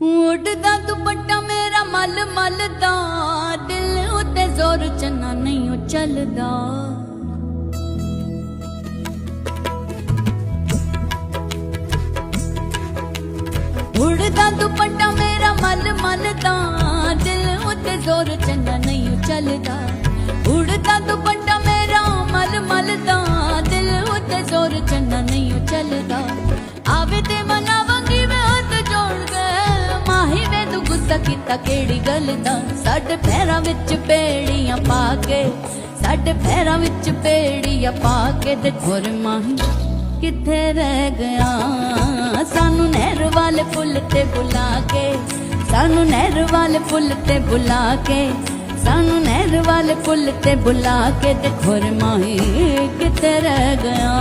उड़दा दुपट्टा मेरा मल मलदा, दिल उत्ते जोर चन्ना नहीं ओ चलदा। उड़दा दुपट्टा मेरा मल मलदा, दिल उत्ते जोर चन्ना नहीं ओ चलदा। उड़दा दुपट्टा मेरा मल मलदा, दिल उत्ते जोर चन्ना नहीं ओ चलदा। आवे ते मनावांगी मैं हथ जोड़ के, माही वे तू गुस्सा कीता केड़ी गल दा। साडे पैरां विच बेड़ियां पा के, साडे पैरां विच बेड़ियां पा के, ते ठुर माही किथे रह गया। सानू नहर वाले पुल ते बुला के, सानू नहर वाले पुल ते बुला के, सानू नहर वाले पुल ते बुला के, ते ठुर माही किथे रह गया।